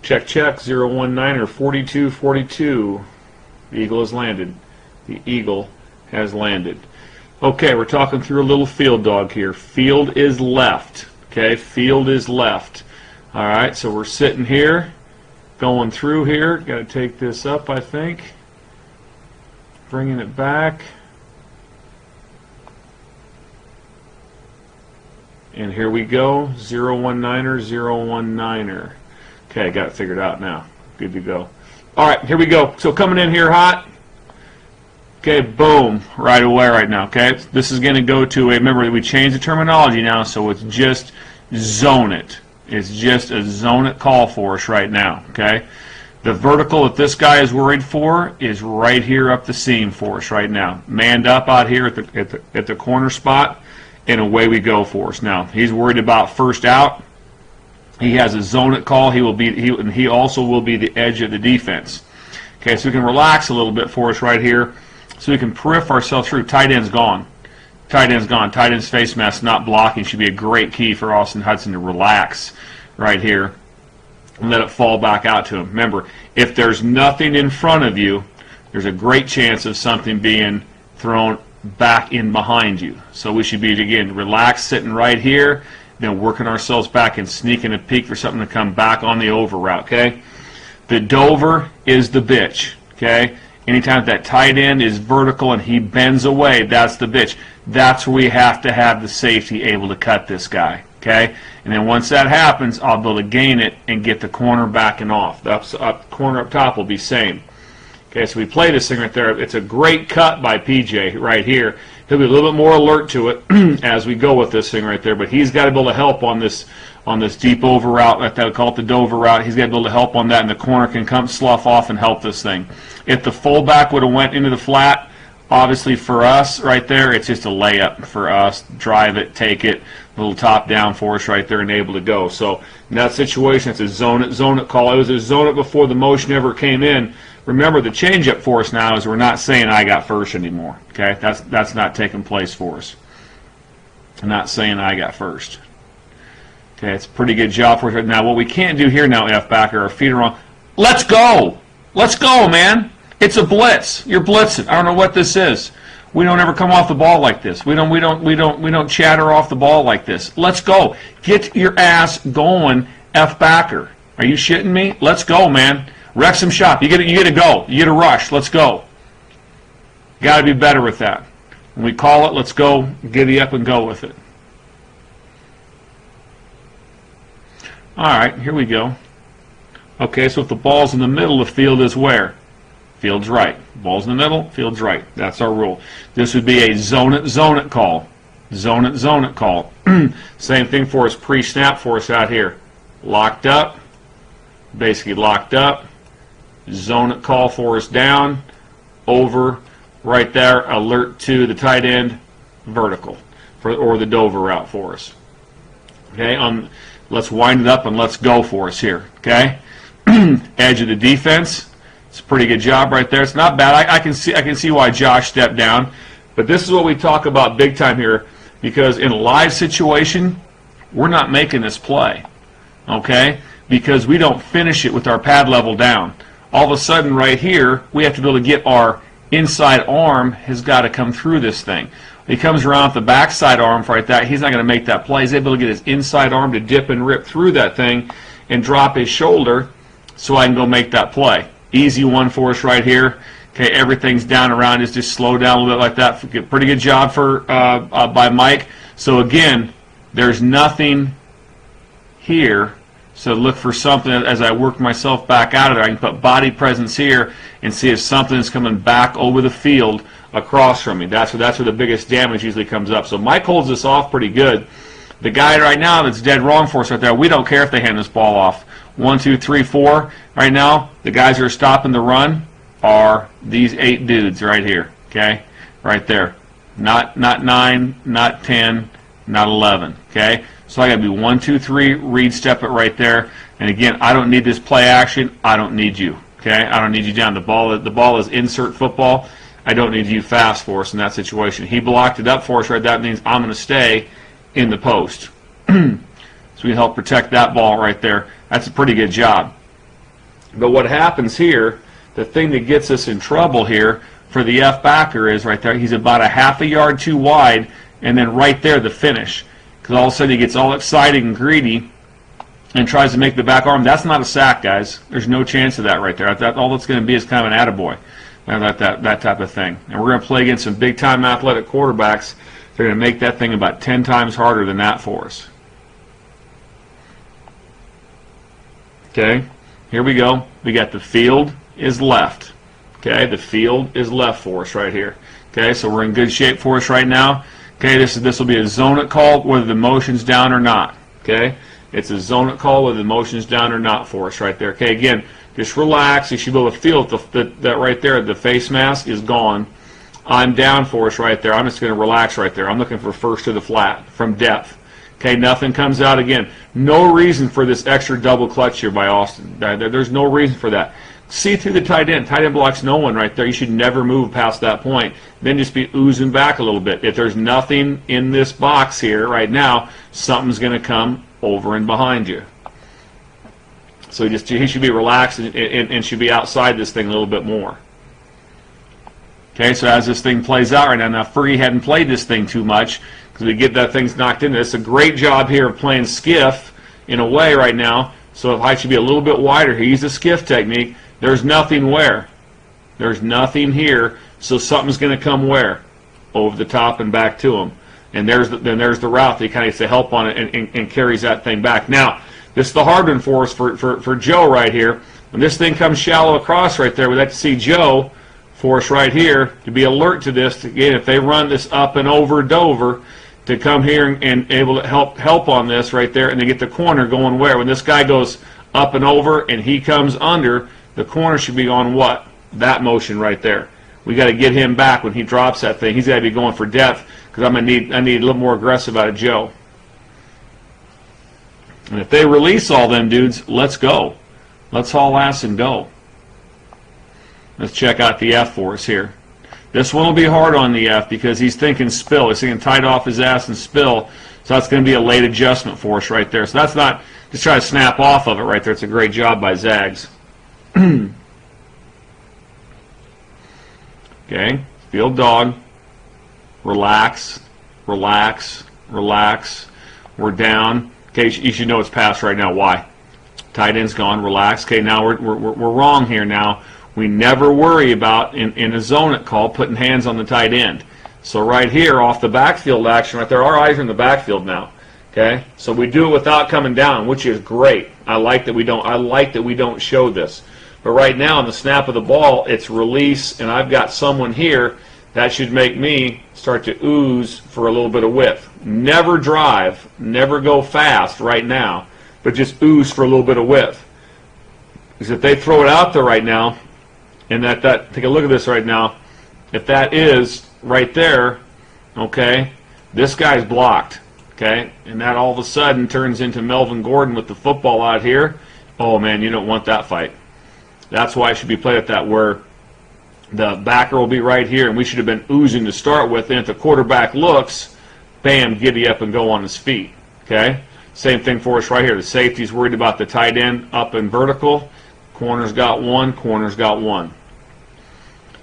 Check, check, 019er, 4242. The Eagle has landed. The Eagle has landed. Okay, we're talking through a little field dog here. Field is left. Okay, field is left. All right, so we're sitting here, going through here. Got to take this up, I think. Bringing it back. And here we go, 019er, 019er. Okay, got it figured out now. Good to go. All right, here we go. So coming in here hot. Okay, boom, right away right now, okay? This is going to go to a, remember, we changed the terminology now, so it's just zone it. It's just a zone it call for us right now, okay? The vertical that this guy is worried for is right here up the seam for us right now. Manned up out here at the corner spot, and away we go for us. Now, he's worried about first out. He has a zone it call. He also will be the edge of the defense. Okay, so we can relax a little bit for us right here. So we can peripher ourselves through. Tight end's gone. Tight end's gone. Tight end's face mask not blocking should be a great key for Austin Hudson to relax right here and let it fall back out to him. Remember, if there's nothing in front of you, there's a great chance of something being thrown back in behind you. So we should be, again, relaxed, sitting right here, then working ourselves back and sneaking a peek for something to come back on the over route, okay? The Dover is the bitch, okay? Anytime that tight end is vertical and he bends away, that's the bitch. That's where we have to have the safety able to cut this guy, okay? And then once that happens, I'll be able to gain it and get the corner backing off. The corner up top will be same. Okay, so we play this thing right there. It's a great cut by PJ right here. He'll be a little bit more alert to it as we go with this thing right there, but he's got to be able to help on this deep over route, like that, call it the Dover route. He's got to be able to help on that, and the corner can come slough off and help this thing. If the fullback would have went into the flat, obviously for us right there, it's just a layup for us. Drive it, take it, a little top down for us right there and able to go. So in that situation, it's a zone it call. It was a zone it before the motion ever came in. Remember, the change-up for us now is we're not saying I got first anymore. Okay, that's not taking place for us. I'm not saying I got first. Okay, it's a pretty good job for us. Now, what we can't do here now, F-backer, our feet are wrong. Let's go! Let's go, man! It's a blitz. You're blitzing. I don't know what this is. We don't ever come off the ball like this. We don't chatter off the ball like this. Let's go. Get your ass going, F-backer. Are you shitting me? Let's go, man. Wrexham shop. You get to go. You get a rush. Let's go. Got to be better with that. When we call it, let's go. Giddy up and go with it. All right, here we go. Okay, so if the ball's in the middle, the field is where? Field's right. Ball's in the middle, field's right. That's our rule. This would be a zone it call. Zone it call. Same thing for us pre-snap for us out here. Locked up. Basically locked up. Zone it call for us down. Over. Right there. Alert to the tight end. Vertical. Or the Dover route for us. Okay, let's wind it up and let's go for us here. Okay? Edge of the defense. It's a pretty good job right there. It's not bad. I can see why Josh stepped down. But this is what we talk about big time here, because in a live situation, we're not making this play. Okay? Because we don't finish it with our pad level down. All of a sudden right here, we have to be able to get our inside arm has got to come through this thing. He comes around with the backside arm right there. He's not going to make that play. He's able to get his inside arm to dip and rip through that thing and drop his shoulder so I can go make that play. Easy one for us right here. Okay, everything's down around us. Just slow down a little bit like that. Pretty good job by Mike. So again, there's nothing here. So look for something as I work myself back out of there. I can put body presence here and see if something's coming back over the field across from me. That's where the biggest damage usually comes up. So Mike holds this off pretty good. The guy right now that's dead wrong for us right there, we don't care if they hand this ball off. 1, 2, 3, 4. Right now, the guys that are stopping the run are these 8 dudes right here. Okay? Right there. Not 9, not 10, not 11. Okay? So I got to be 1, 2, 3, read step it right there. And again, I don't need this play action. I don't need you. Okay? I don't need you down. The ball is insert football. I don't need you fast for us in that situation. He blocked it up for us right. That means I'm going to stay in the post. So we can help protect that ball right there. That's a pretty good job. But what happens here, the thing that gets us in trouble here for the F backer is right there, he's about a half a yard too wide, and then right there the finish. Because all of a sudden he gets all excited and greedy and tries to make the back arm. That's not a sack, guys. There's no chance of that right there. All that's going to be is kind of an attaboy, that type of thing. And we're going to play against some big-time athletic quarterbacks. They're going to make that thing about 10 times harder than that for us. Okay, here we go. We got the field is left. Okay, the field is left for us right here. Okay, so we're in good shape for us right now. Okay, this will be a zone it call whether the motion's down or not. Okay, it's a zone it call whether the motion's down or not for us right there. Okay, again, just relax. You should be able to feel that right there. The face mask is gone. I'm down for us right there. I'm just going to relax right there. I'm looking for first to the flat from depth. Okay, nothing comes out again. No reason for this extra double clutch here by Austin. There's no reason for that. See through the tight end. Tight end blocks no one right there. You should never move past that point. Then just be oozing back a little bit. If there's nothing in this box here right now, something's going to come over and behind you. So he should be relaxed and should be outside this thing a little bit more. Okay, so as this thing plays out right now Fergie hadn't played this thing too much because we get that thing's knocked in. It's a great job here of playing skiff in a way right now. So if height should be a little bit wider, he used a skiff technique. There's nothing where. There's nothing here. So something's going to come where? Over the top and back to him. And there's the route that he kind of gets the help on it and carries that thing back. Now, this is the hard one for us for Joe right here. When this thing comes shallow across right there, we'd like to see Joe for us right here to be alert to this. Again, if they run this up and over Dover, to come here and able to help on this right there, and they get the corner going where? When this guy goes up and over and he comes under, the corner should be on what? That motion right there. We got to get him back when he drops that thing. He's got to be going for depth because I need a little more aggressive out of Joe. And if they release all them dudes, let's go. Let's haul ass and go. Let's check out the F for us here. This one will be hard on the F because he's thinking spill. He's thinking tight off his ass and spill. So that's going to be a late adjustment for us right there. So that's not, just try to snap off of it right there. It's a great job by Zags. Okay, field dog. Relax, relax, relax. We're down. Okay, you should know it's passed right now. Why? Tight end's gone. Relax. Okay, now we're wrong here now. We never worry about, in a zone it call, putting hands on the tight end. So right here, off the backfield action right there, our eyes are in the backfield now. Okay? So we do it without coming down, which is great. I like that we don't show this. But right now, on the snap of the ball, it's release, and I've got someone here that should make me start to ooze for a little bit of width. Never drive, never go fast right now, but just ooze for a little bit of width. Because if they throw it out there right now, and that take a look at this right now, if that is right there, okay, this guy's blocked, okay, and that all of a sudden turns into Melvin Gordon with the football out here. Oh man, you don't want that fight. That's why it should be played at that where the backer will be right here, and we should have been oozing to start with, and if the quarterback looks, bam, giddy up and go on his feet, okay? Same thing for us right here. The safety's worried about the tight end up and vertical. Corner's got one, corner's got one.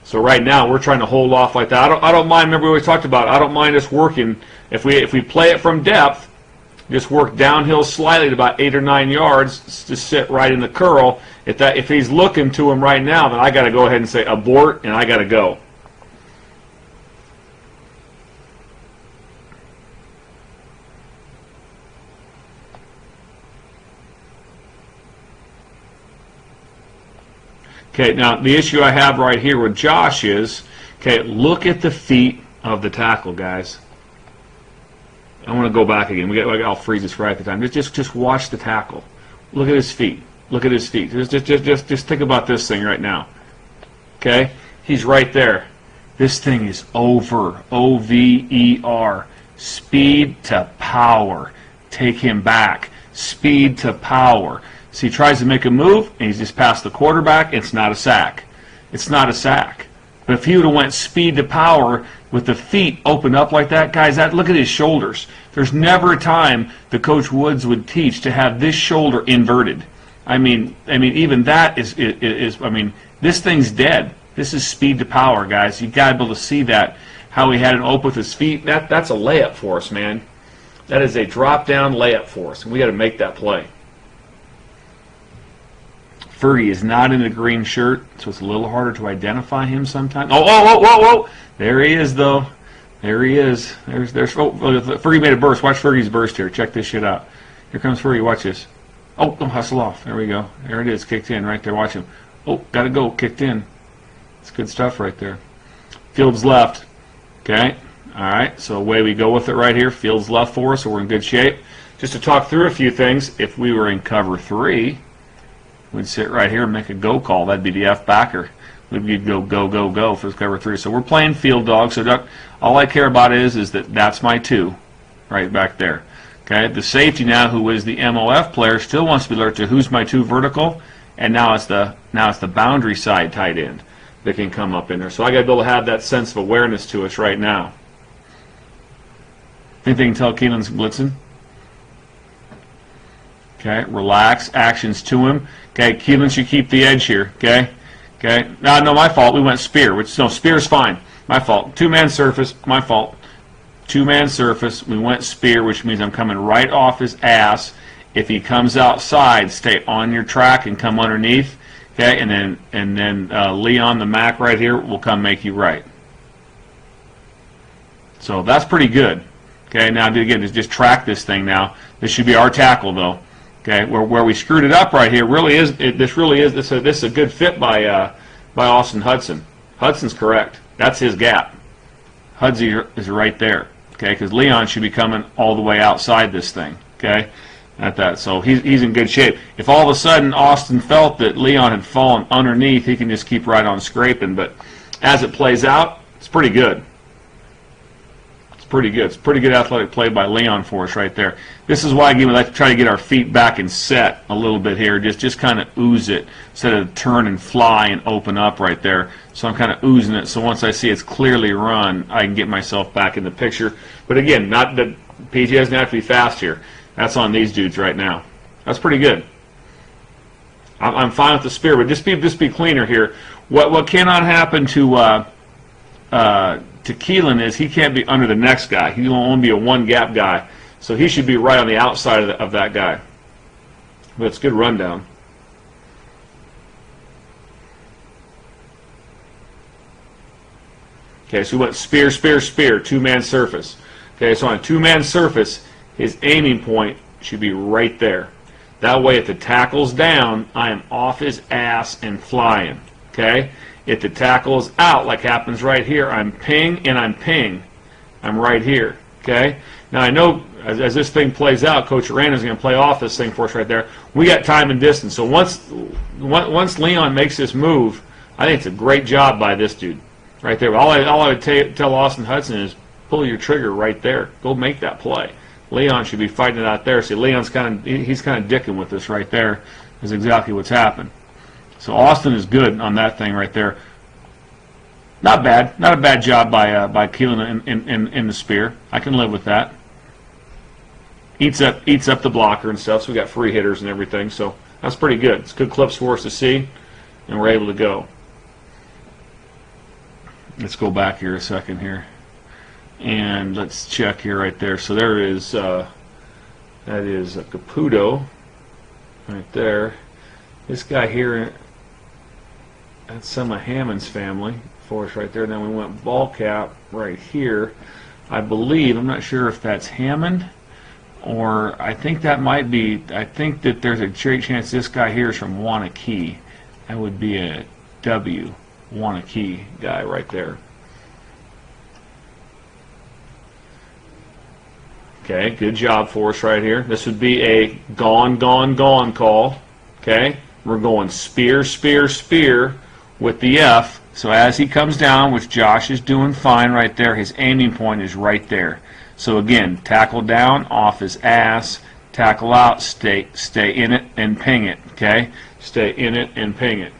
So right now we're trying to hold off like that. I don't mind. Remember we always talked about it. I don't mind us working if we play it from depth. Just work downhill slightly to about 8 or 9 yards to sit right in the curl. If he's looking to him right now, then I got to go ahead and say abort, and I got to go. Okay, now the issue I have right here with Josh is, okay, look at the feet of the tackle, guys. I want to go back again. I'll freeze this right at the time. Just watch the tackle. Look at his feet. Look at his feet. Just think about this thing right now. Okay, he's right there. This thing is over. O-V-E-R. Speed to power. Take him back. Speed to power. So he tries to make a move, and he's just past the quarterback. It's not a sack. It's not a sack. But if he would have went speed to power with the feet open up like that, guys, look at his shoulders. There's never a time that Coach Woods would teach to have this shoulder inverted. I mean, even that is. I mean, this thing's dead. This is speed to power, guys. You got to be able to see that. How he had it open with his feet. That's a layup for us, man. That is a drop down layup for us, and we got to make that play. Fergie is not in a green shirt, so it's a little harder to identify him sometimes. Oh! There he is, though. There he is. There's. Oh, Fergie made a burst. Watch Fergie's burst here. Check this shit out. Here comes Fergie. Watch this. Oh, don't hustle off. There we go. There it is. Kicked in right there. Watch him. Oh, got to go. Kicked in. It's good stuff right there. Fields left. Okay. All right. So away we go with it right here. Fields left for us, so we're in good shape. Just to talk through a few things, if we were in cover 3, we'd sit right here and make a go call. That'd be the F backer. We'd go for cover 3. So we're playing field dog. So all I care about is that that's my 2 right back there. Okay. The safety now, who is the MOF player, still wants to be alert to who's my 2 vertical, and now it's the boundary side tight end that can come up in there. So I got to be able to have that sense of awareness to us right now. Think they can tell Keelan's blitzing? Okay, relax, actions to him. Okay, Keelan should keep the edge here. Okay, no, my fault. We went spear, spear's fine. My fault. 2-man surface, my fault. 2-man surface. We went spear, which means I'm coming right off his ass. If he comes outside, stay on your track and come underneath. Okay, and then Leon the Mac right here will come make you right. So that's pretty good. Okay, now again, just track this thing now. This should be our tackle though. Okay, where we screwed it up right here this is a good fit by Austin Hudson. Hudson's correct. That's his gap. Hudsy is right there. Okay, because Leon should be coming all the way outside this thing. Okay. At that, so he's in good shape. If all of a sudden Austin felt that Leon had fallen underneath, he can just keep right on scraping. But as it plays out, it's pretty good. It's pretty good. It's pretty good athletic play by Leon for us right there. This is why, again, we like to try to get our feet back and set a little bit here. Just kind of ooze it instead of turn and fly and open up right there. So I'm kind of oozing it. So once I see it's clearly run, I can get myself back in the picture. But again, not that PG doesn't have to be fast here. That's on these dudes right now. That's pretty good. I'm fine with the spear, but just be cleaner here. What cannot happen to Keelan is he can't be under the next guy. He will only be a 1-gap guy, so he should be right on the outside of that guy. But it's a good rundown. Okay, so we went spear, 2-man surface. Okay, so on a 2-man surface, his aiming point should be right there. That way, if the tackle's down, I am off his ass and flying. Okay? If the tackle is out, like happens right here, I'm ping and I'm ping. I'm right here. Okay? Now, I know as this thing plays out, Coach Aranda's going to play off this thing for us right there. We got time and distance. So once Leon makes this move, I think it's a great job by this dude right there. All I would tell Austin Hudson is pull your trigger right there. Go make that play. Leon should be fighting it out there. See, Leon's he's kind of dicking with this right there. Is exactly what's happened. So Austin is good on that thing right there. Not bad. Not a bad job by Keelan in the spear. I can live with that. Eats up the blocker and stuff. So we got free hitters and everything. So that's pretty good. It's good clips for us to see, and we're able to go. Let's go back here a second here. And let's check here right there. So there is, that is a Caputo right there. This guy here, that's some of Hammond's family for us right there. And then we went ball cap right here. I believe, I'm not sure if that's Hammond, or I think that might be, I think that there's a great chance this guy here is from Wanakee. That would be a W, Wanakee guy right there. Okay, good job for us right here. This would be a gone call. Okay, we're going spear with the F. So as he comes down, which Josh is doing fine right there, his aiming point is right there. So again, tackle down, off his ass, tackle out, stay in it and ping it. Okay, stay in it and ping it.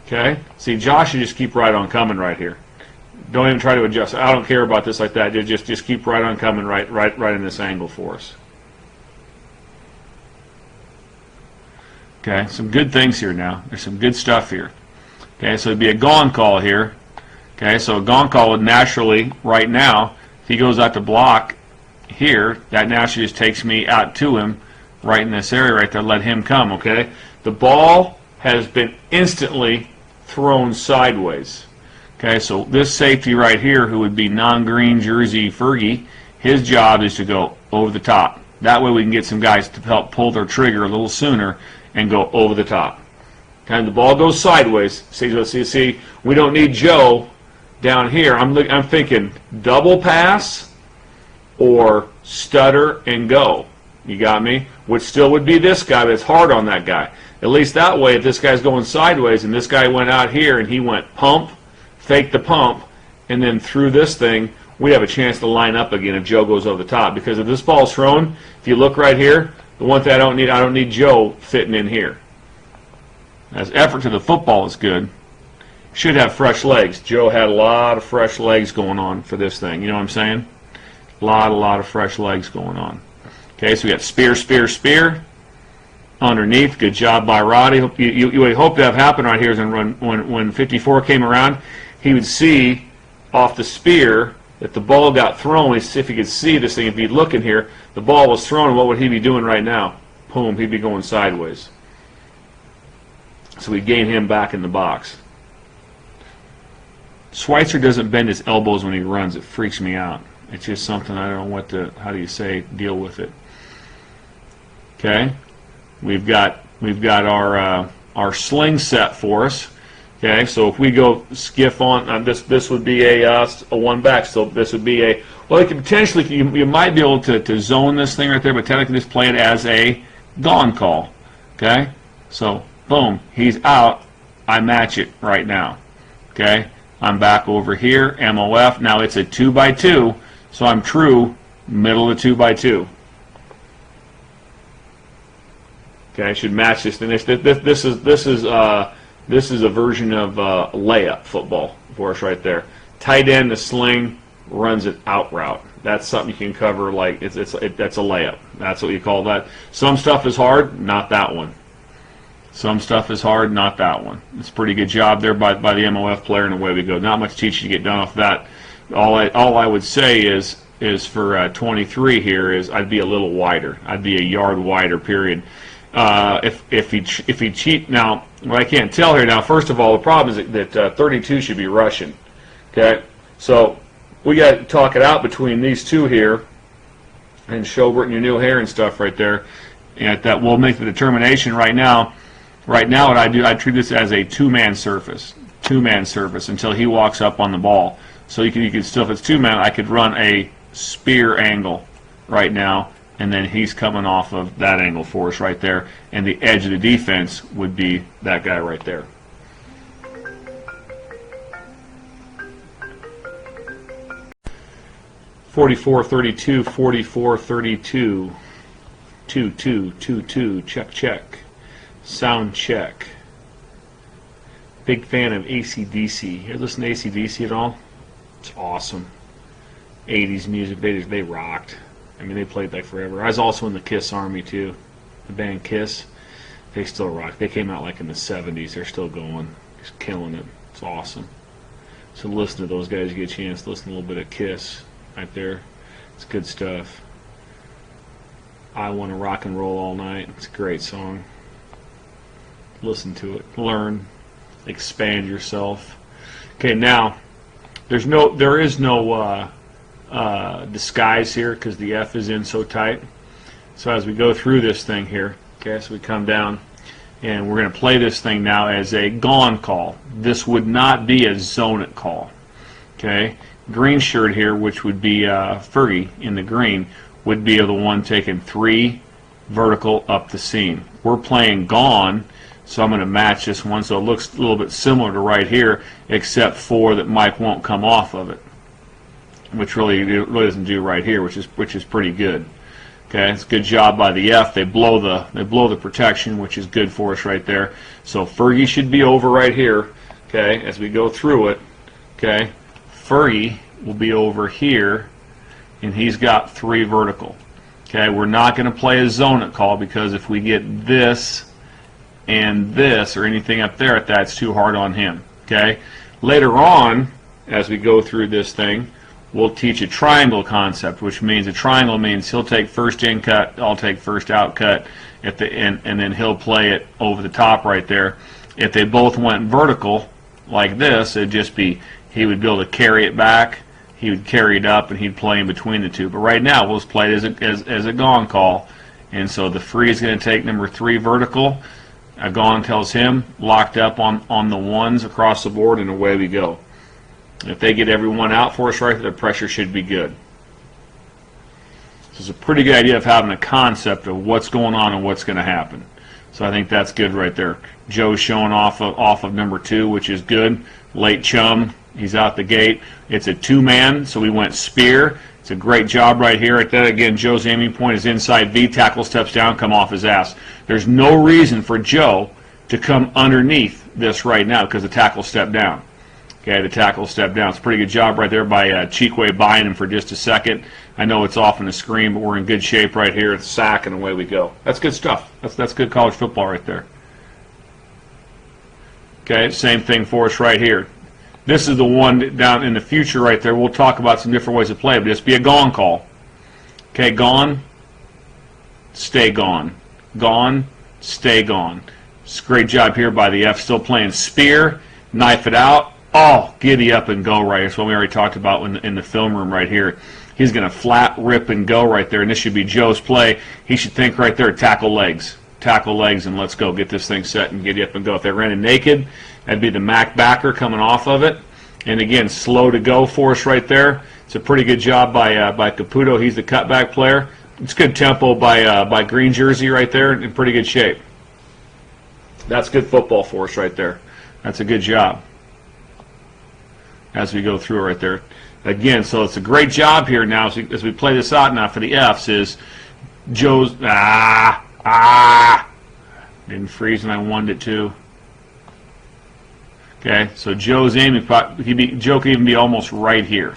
Okay, see, Josh should just keep right on coming right here. Don't even try to adjust. I don't care about this like that. Just keep right on coming right in this angle for us. Okay, some good things here now. There's some good stuff here. Okay, so it'd be a gone call here. Okay, so a gone call would naturally, right now, if he goes out to block here, that naturally just takes me out to him right in this area right there, let him come, okay? The ball has been instantly thrown sideways. Okay, so this safety right here, who would be non-green jersey Fergie, his job is to go over the top. That way we can get some guys to help pull their trigger a little sooner and go over the top. Okay, the ball goes sideways. See, we don't need Joe down here. I'm thinking double pass or stutter and go. You got me? Which still would be this guy, but it's hard on that guy. At least that way, if this guy's going sideways and this guy went out here and he went pump, fake the pump, and then threw this thing, we have a chance to line up again if Joe goes over the top. Because if this ball's thrown, if you look right here, the one thing I don't need Joe fitting in here. As effort to the football is good. Should have fresh legs. Joe had a lot of fresh legs going on for this thing. You know what I'm saying? A lot of fresh legs going on. Okay, so we got spear, spear, spear. Underneath, good job by Roddy. You hope to have happened right here is when 54 came around, he would see off the spear that the ball got thrown. If he could see this thing, if he'd look in here, the ball was thrown, what would he be doing right now? Boom, he'd be going sideways. So we gain him back in the box. Schweitzer doesn't bend his elbows when he runs. It freaks me out. It's just something I don't know how do you say, deal with it. Okay, we've got our sling set for us. Okay, so if we go skiff on this would be a one back. So this would be a, well, you could potentially you might be able to zone this thing right there, but technically just play it as a gone call. Okay, so boom, he's out. I match it right now. Okay, I'm back over here. MOF. Now it's a 2x2, so I'm true middle of the 2x2. Okay, I should match this. This is a version of layup football for us right there. Tight end, the sling runs an out route. That's something you can cover like that's a layup. That's what you call that. Some stuff is hard, not that one. Some stuff is hard, not that one. It's a pretty good job there by the MOF player, and away we go. Not much teaching to get done off that. All I would say is for 23 here is I'd be a little wider. I'd be a yard wider. Period. If he cheat now, what I can't tell here now. First of all, the problem is that 32 should be rushing. Okay, so we got to talk it out between these two here, and Schobert and your new hair and stuff right there, and that we'll make the determination right now. Right now, what I do, I treat this as a two-man surface until he walks up on the ball. So you can still, if it's two-man, I could run a spear angle right now, and then he's coming off of that angle for us right there, and the edge of the defense would be that guy right there. (44-32), 44-32, 2-2, 2-2, check. Sound check. Big fan of AC/DC. You ever listen to AC/DC at all? It's awesome. 80s music, they rocked. I mean, they played like forever. I was also in the Kiss Army too. The band Kiss, they still rock. They came out like in the 70s. They're still going, just killing it. It's awesome. So listen to those guys. You get a chance to listen to a little bit of Kiss right there. It's good stuff. I Want to Rock and Roll All Night. It's a great song. Listen to it. Learn. Expand yourself. Okay, now there is no disguise here because the F is in so tight. So as we go through this thing here, okay, so we come down and we're going to play this thing now as a gone call. This would not be a zone it call. Okay, green shirt here, which would be Fergie in the green, would be the one taking 3 vertical up the seam. We're playing gone, so I'm going to match this one so it looks a little bit similar to right here, except for that Mike won't come off of it, which really doesn't do right here, which is pretty good. Okay, it's a good job by the F. They blow the protection, which is good for us right there. So Fergie should be over right here. Okay, as we go through it. Okay, Fergie will be over here, and he's got 3 vertical. Okay, we're not going to play a zone it call because if we get this and this or anything up there at that, it's too hard on him. Okay. Later on, as we go through this thing, we'll teach a triangle concept, which means a triangle means he'll take first in cut, I'll take first out cut, at the end, and then he'll play it over the top right there. If they both went vertical like this, it'd just be he would be able to carry it back, he would carry it up, and he'd play in between the two. But right now, we'll just play it as a gone call. And so the free is going to take number 3 vertical. A gone tells him locked up on the ones across the board, and away we go. If they get everyone out for us right there, the pressure should be good. So it's a pretty good idea of having a concept of what's going on and what's going to happen. So I think that's good right there. Joe's showing off of number 2, which is good. Late chum, he's out the gate. It's a 2-man, so we went spear. It's a great job right here. At that, again, Joe's aiming point is inside V. Tackle steps down, come off his ass. There's no reason for Joe to come underneath this right now because the tackle stepped down. Okay, the tackle stepped down. It's a pretty good job right there by Cheekway buying him for just a second. I know it's off on the screen, but we're in good shape right here. It's sack, and away we go. That's good stuff. That's good college football right there. Okay, same thing for us right here. This is the one down in the future right there. We'll talk about some different ways to play it, but just be a gone call. Okay, gone, stay gone. Gone, stay gone. It's a great job here by the F. Still playing spear, knife it out. Oh, giddy up and go right here. That's what we already talked about in the film room right here. He's going to flat rip and go right there, and this should be Joe's play. He should think right there, tackle legs. Tackle legs, and let's go. Get this thing set and giddy up and go. If they ran it naked, that'd be the Mac backer coming off of it. And again, slow to go for us right there. It's a pretty good job by Caputo. He's the cutback player. It's good tempo by Green Jersey right there, in pretty good shape. That's good football for us right there. That's a good job as we go through right there. Again, so it's a great job here now as we play this out now for the Fs is Joe's, didn't freeze and I wanted it to. Okay, so Joe's aiming, Joe could even be almost right here.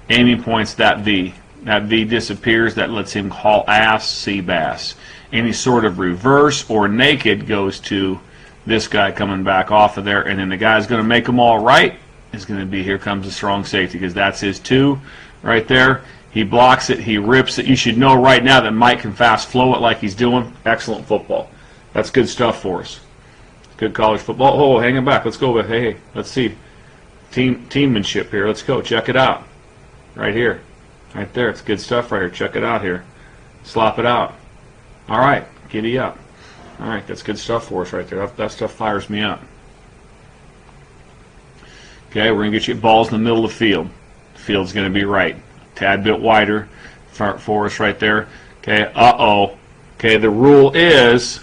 Aiming points that V. That V disappears, that lets him haul ass, sea bass. Any sort of reverse or naked goes to this guy coming back off of there, and then the guy's going to make them all right. Is going to be, here comes the strong safety, because that's his 2 right there. He blocks it, he rips it. You should know right now that Mike can fast flow it like he's doing. Excellent football. That's good stuff for us. Good college football. Oh, hanging back. Let's go. Hey, let's see. Teammanship here. Let's go. Check it out. Right here. Right there. It's good stuff right here. Check it out here. Slop it out. All right. Giddy up. All right. That's good stuff for us right there. That stuff fires me up. Okay, we're going to get you balls in the middle of the field. The field's going to be right. Tad bit wider for us right there. Okay, uh-oh. Okay, the rule is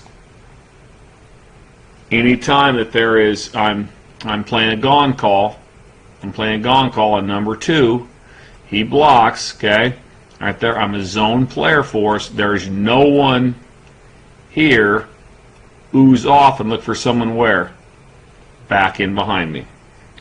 anytime that there is, I'm playing a gone call. I'm playing a gone call on number 2. He blocks, okay? Right there, I'm a zone player for us. There's no one here. Ooze off and look for someone where? Back in behind me.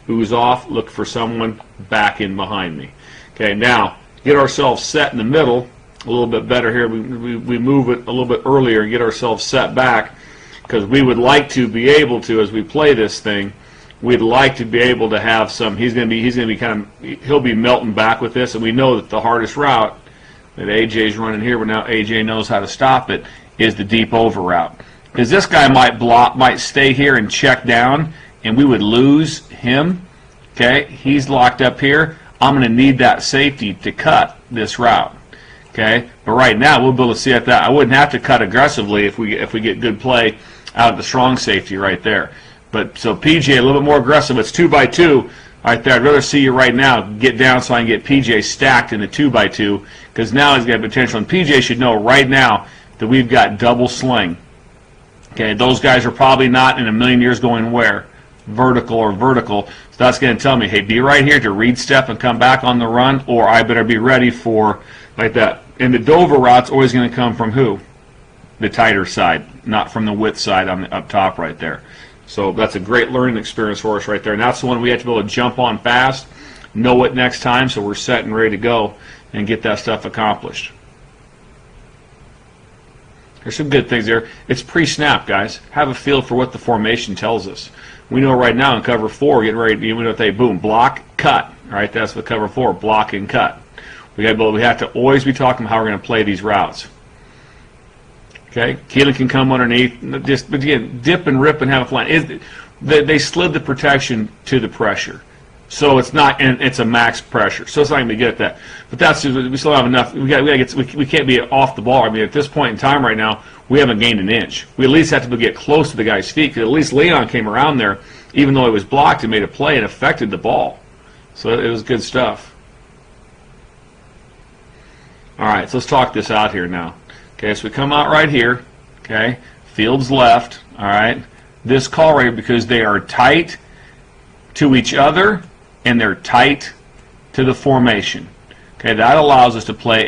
Ooze off, look for someone back in behind me. Okay, now get ourselves set in the middle a little bit better here. We move it a little bit earlier and get ourselves set back, because we would like to be able to, as we play this thing, we'd like to be able to have some. He's going to be kind of, he'll be melting back with this, and we know that the hardest route that AJ's running here, but now AJ knows how to stop it, is the deep over route. Because this guy might stay here and check down, and we would lose him. Okay, he's locked up here. I'm going to need that safety to cut this route. Okay, but right now we'll be able to see at that. I wouldn't have to cut aggressively if we get good play out of the strong safety right there. But so PJ a little bit more aggressive. It's 2x2 right there. I'd rather see you right now get down so I can get PJ stacked in the 2x2, because now he's got potential. And PJ should know right now that we've got double sling. Okay, those guys are probably not in a million years going where? Vertical or vertical. So that's going to tell me, hey, be right here to read step and come back on the run, or I better be ready for like that. And the Dover route's always going to come from who? The tighter side, not from the width side on the, up top right there. So that's a great learning experience for us right there. And that's the one we have to be able to jump on fast, know it next time, so we're set and ready to go and get that stuff accomplished. There's some good things there. It's pre-snap, guys. Have a feel for what the formation tells us. We know right now in cover 4, getting ready. We know they boom, block, cut. All right, that's what cover 4, block and cut. We have to always be talking about how we're going to play these routes. Okay, Keelan can come underneath. Just again, dip and rip and have a flank. They slid the protection to the pressure. So it's not, and it's a max pressure. So it's not going to get that. But that's we still have enough. We can't be off the ball. I mean, at this point in time right now, we haven't gained an inch. We at least have to get close to the guy's feet, because at least Leon came around there, even though it was blocked, and made a play and affected the ball. So it was good stuff. All right, so let's talk this out here now. Okay, so we come out right here. Okay, field's left. All right, this call right here, because they are tight to each other, and they're tight to the formation. Okay, that allows us to play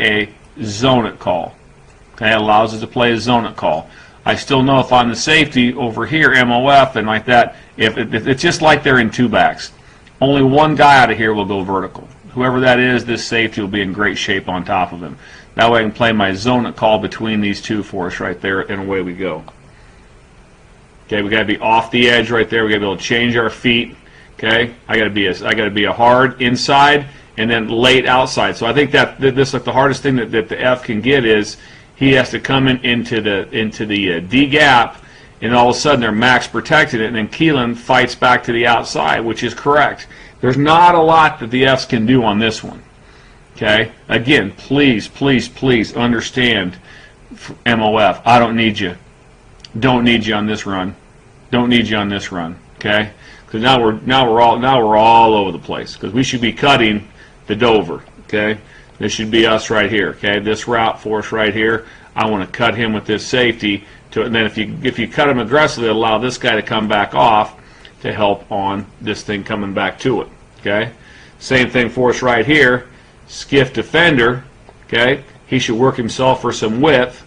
a zone it call. Okay, it allows us to play a zone it call. I still know if I'm the safety over here, MOF, and like that, if it's just like they're in two backs. Only one guy out of here will go vertical. Whoever that is, this safety will be in great shape on top of him. That way I can play my zone it call between these two for us right there, and away we go. Okay, we got to be off the edge right there. We got to be able to change our feet. Okay, I got to be a hard inside and then late outside. So I think that this like the hardest thing that the F can get is he has to come into the D gap, and all of a sudden they're max protected it, and then Keelan fights back to the outside, which is correct. There's not a lot that the Fs can do on this one. Okay, again, please understand, MOF. I don't need you. Don't need you on this run. Don't need you on this run. Okay. Because now we're all over the place, because we should be cutting the Dover. Okay, this should be us right here. Okay, this route for us right here. I want to cut him with this safety, and then if you cut him aggressively, allow this guy to come back off to help on this thing coming back to it. Okay, same thing for us right here. Skiff defender. Okay, he should work himself for some width.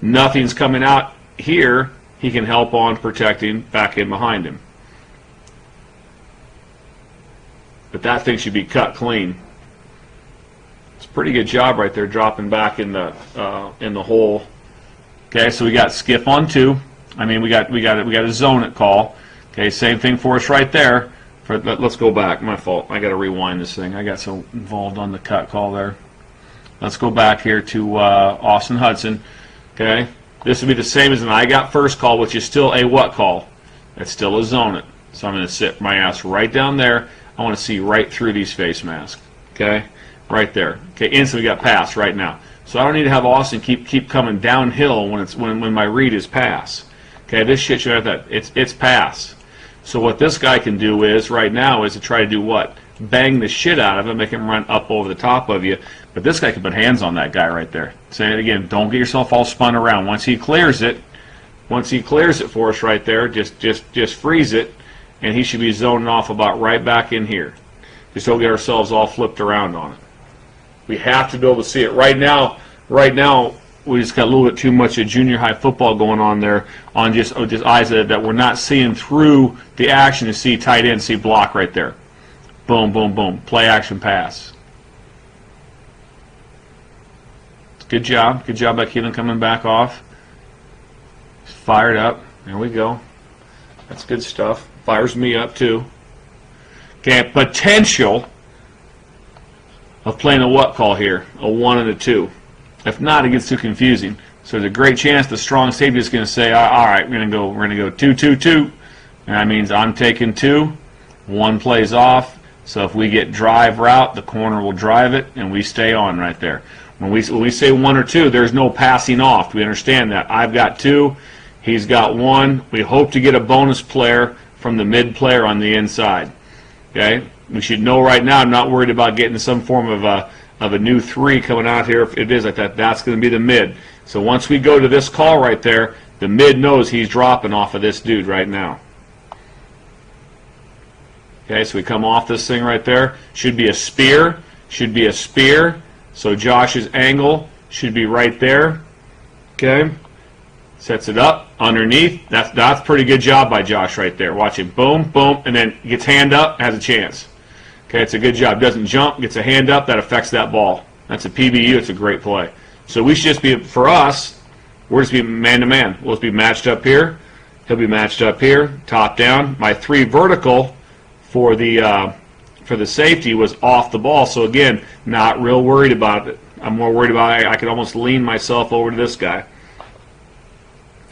Nothing's coming out here. He can help on protecting back in behind him. But that thing should be cut clean. It's a pretty good job right there, dropping back in the hole. Okay, so we got skiff on 2. I mean, we got a zone it call. Okay, same thing for us right there. Let's go back. My fault. I got to rewind this thing. I got so involved on the cut call there. Let's go back here to Austin Hudson. Okay, this would be the same as an I got first call, which is still a what call? It's still a zone it. So I'm going to sit my ass right down there. I want to see right through these face masks. Okay, right there. Okay, instantly got pass right now. So I don't need to have Austin keep coming downhill when my read is pass. Okay, this shit should have that. It's pass. So what this guy can do is right now is to try to do what? Bang the shit out of him, make him run up over the top of you. But this guy can put hands on that guy right there. Say it again. Don't get yourself all spun around. Once he clears it for us right there, just freeze it. And he should be zoning off about right back in here. Just don't get ourselves all flipped around on it. We have to be able to see it. Right now, we just got a little bit too much of junior high football going on there, on just eyes that we're not seeing through the action to see tight end, see block right there. Boom, boom, boom. Play action pass. Good job. Good job by Keelan coming back off. He's fired up. There we go. That's good stuff. Fires me up too. Okay, potential of playing a what call here? A 1 and a 2. If not, it gets too confusing. So there's a great chance the strong safety is going to say, all right, we're going to go 2, 2, 2. And that means I'm taking 2. 1 plays off. So if we get drive route, the corner will drive it, and we stay on right there. When we say 1 or 2, there's no passing off. We understand that. I've got 2. He's got 1. We hope to get a bonus player from the mid player on the inside. Okay, we should know right now. I'm not worried about getting some form of a new 3 coming out here. If it is like that, that's going to be the mid. So once we go to this call right there, the mid knows he's dropping off of this dude right now. Okay, so we come off this thing right there. Should be a spear. Should be a spear. So Josh's angle should be right there. Okay. Sets it up underneath. That's pretty good job by Josh right there. Watch it. Boom, boom, and then gets hand up, has a chance. Okay, it's a good job. Doesn't jump, gets a hand up, that affects that ball. That's a PBU. It's a great play. So we should just be, for us, We're just be man-to-man. We'll just be matched up here. He'll be matched up here, top down. My 3 vertical for the safety was off the ball. So again, not real worried about it. I'm more worried about I could almost lean myself over to this guy.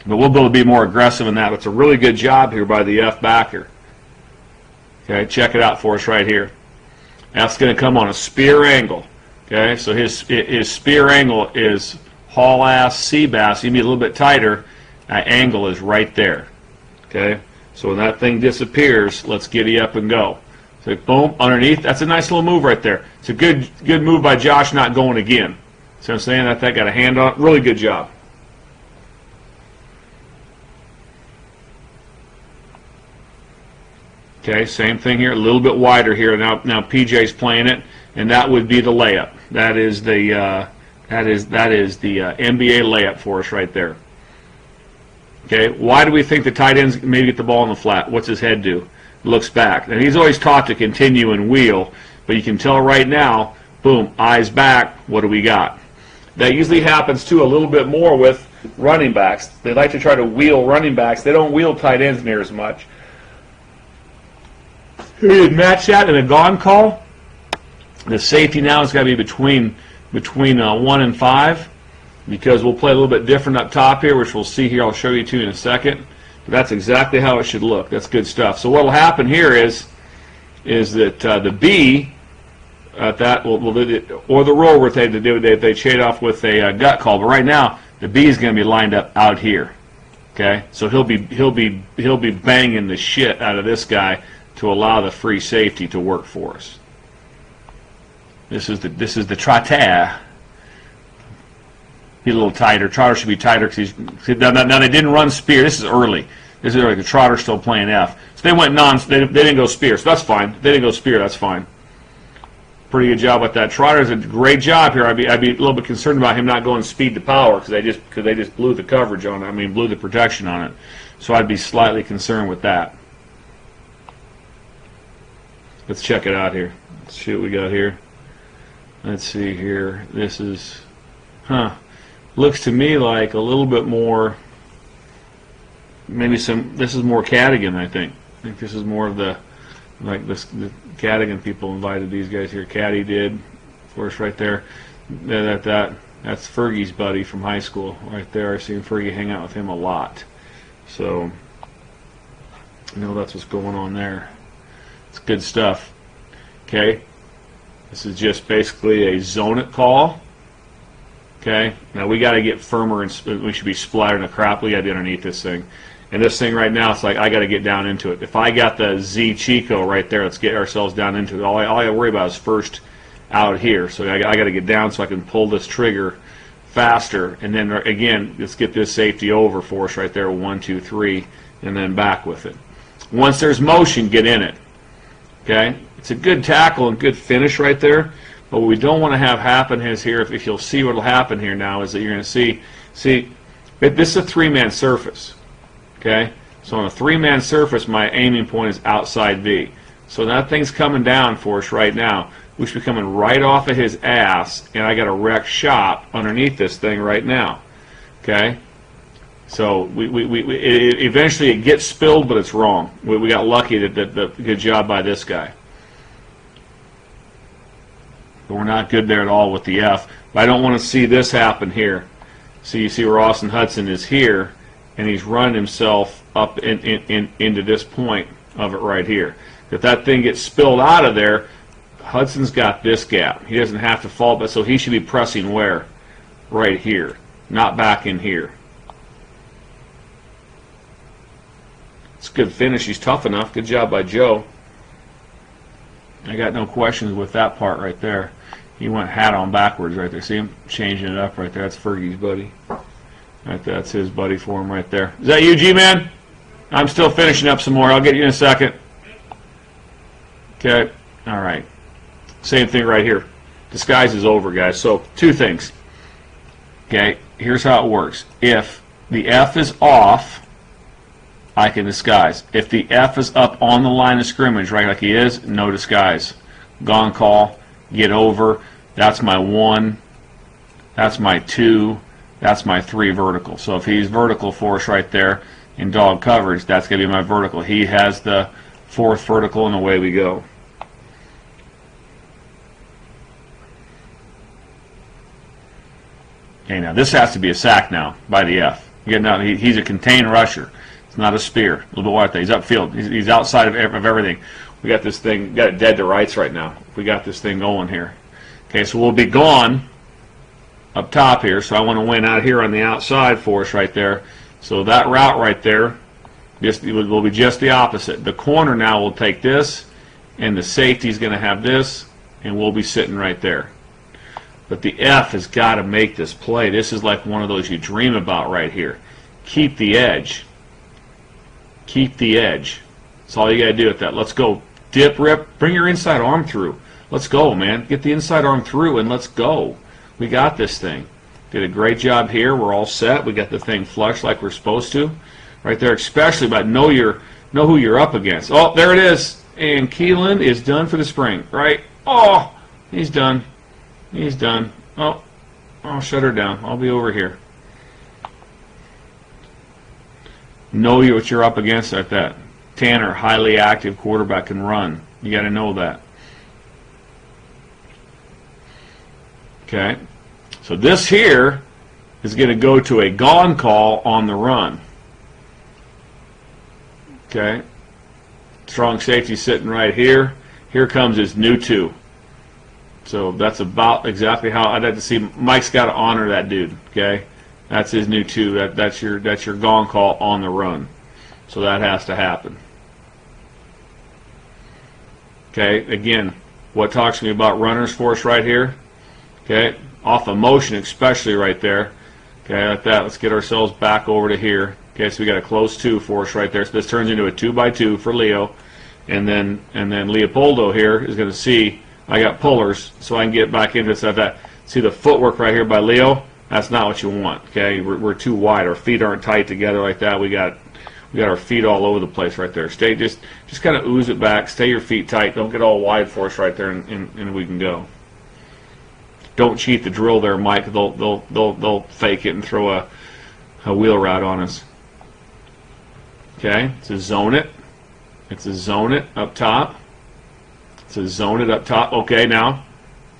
But we'll be able to be more aggressive in that. It's a really good job here by the F backer. Okay, check it out for us right here. F's going to come on a spear angle. Okay, so his spear angle is haul ass sea bass. You need a little bit tighter. That angle is right there. Okay, so when that thing disappears, let's giddy up and go. So boom, underneath. That's a nice little move right there. It's a good move by Josh, not going again. So I'm saying that got a hand on it. Really good job. Okay, same thing here. A little bit wider here. Now PJ's playing it, and that would be the layup. That is the NBA layup for us right there. Okay, why do we think the tight end's maybe get the ball in the flat? What's his head do? Looks back. And he's always taught to continue and wheel, but you can tell right now, boom, eyes back, what do we got? That usually happens too a little bit more with running backs. They like to try to wheel running backs. They don't wheel tight ends near as much. We match that in a gone call. The safety now has got to be between 1 and 5, because we'll play a little bit different up top here, which we'll see here. I'll show you in a second. But that's exactly how it should look. That's good stuff. So what will happen here is that the B at that or the roll if they trade off with a gut call. But right now the B is going to be lined up out here. Okay, so he'll be banging the shit out of this guy to allow the free safety to work for us. This is the trotter. He's a little tighter. Trotter should be tighter because he's now they didn't run spear. This is early. This is like the Trotter still playing F. So they went they didn't go spear. So that's fine. They didn't go spear. That's fine. Pretty good job with that. Trotter's a great job here. I'd be a little bit concerned about him not going speed to power because they just blew the coverage on it. I mean, blew the protection on it. So I'd be slightly concerned with that. Let's check it out here. Let's see what we got here. Let's see here. This is, looks to me like a little bit more, this is more Cadigan, I think. I think this is more of the Cadigan people invited these guys here. Caddy did, of course, right there. That's Fergie's buddy from high school right there. I've seen Fergie hang out with him a lot. So, that's what's going on there. It's good stuff. Okay, this is just basically a zone it call. Okay, now we got to get firmer and we should be splattering the crap. We got to be underneath this thing. And this thing right now, it's like I got to get down into it. If I got the Z Chico right there, let's get ourselves down into it. All I got to worry about is first out here. So I got to get down so I can pull this trigger faster. And then again, let's get this safety over for us right there. 1, 2, 3, and then back with it. Once there's motion, get in it. Okay, it's a good tackle and good finish right there. But what we don't want to have happen is here, if you'll see what will happen here now, is that you're going to see, this is a 3-man surface. Okay, so on a 3-man surface, my aiming point is outside V. So that thing's coming down for us right now. We should be coming right off of his ass, and I got a wreck shot underneath this thing right now. Okay, so eventually it gets spilled, but it's wrong. We got lucky that good job by this guy. But we're not good there at all with the F. But I don't want to see this happen here. So you see where Austin Hudson is here, and he's running himself up into this point of it right here. If that thing gets spilled out of there, Hudson's got this gap. He doesn't have to fall, but so he should be pressing where? Right here, not back in here. It's a good finish. He's tough enough. Good job by Joe. I got no questions with that part right there. He went hat on backwards right there. See him changing it up right there. That's Fergie's buddy. Right there. That's his buddy for him right there. Is that you, G-Man? I'm still finishing up some more. I'll get you in a second. Okay. All right. Same thing right here. Disguise is over, guys. So 2 things. Okay. Here's how it works. If the F is off, I can disguise. If the F is up on the line of scrimmage, right, like he is, no disguise. Gone call, get over. That's my 1. That's my 2. that's my 3 vertical. So if he's vertical for us right there in dog coverage, that's going to be my vertical. He has the 4th vertical, and away we go. Okay, now this has to be a sack now by the F. He's a contained rusher. It's not a spear. A little bit wide there. He's upfield. He's outside of everything. We got this thing, got it dead to rights right now. We got this thing going here. Okay, so we'll be gone up top here. So I want to win out here on the outside for us right there. So that route right there will be just the opposite. The corner now will take this, and the safety's going to have this, and we'll be sitting right there. But the F has got to make this play. This is like one of those you dream about right here. Keep the edge. Keep the edge. That's all you got to do with that. Let's go. Dip, rip. Bring your inside arm through. Let's go, man. Get the inside arm through, and let's go. We got this thing. Did a great job here. We're all set. We got the thing flushed like we're supposed to. Right there, especially about know who you're up against. Oh, there it is. And Keelan is done for the spring, right? Oh, he's done. He's done. Oh, I'll shut her down. I'll be over here. Know what you're up against at that. Tanner, highly active quarterback, can run. You got to know that. Okay. So this here is going to go to a gone call on the run. Okay. Strong safety sitting right here. Here comes his new 2. So that's about exactly how I'd like to see. Mike's got to honor that dude. Okay. That's his new 2. That's your gone call on the run. So that has to happen. Okay. Again, what talks to me about runners for us right here? Okay. Off of motion, especially right there. Okay, like that. Let's get ourselves back over to here. Okay, so we got a close 2 for us right there. So this turns into a 2x2 for Leo, and then Leopoldo here is going to see I got pullers, so I can get back into that. See the footwork right here by Leo? That's not what you want. Okay, we're too wide. Our feet aren't tight together like that. We got our feet all over the place right there. Stay just kind of ooze it back. Stay your feet tight. Don't get all wide for us right there, and we can go. Don't cheat the drill there, Mike. They'll fake it and throw a wheel route on us. Okay, it's a zone it. It's a zone it up top. It's a zone it up top. Okay, now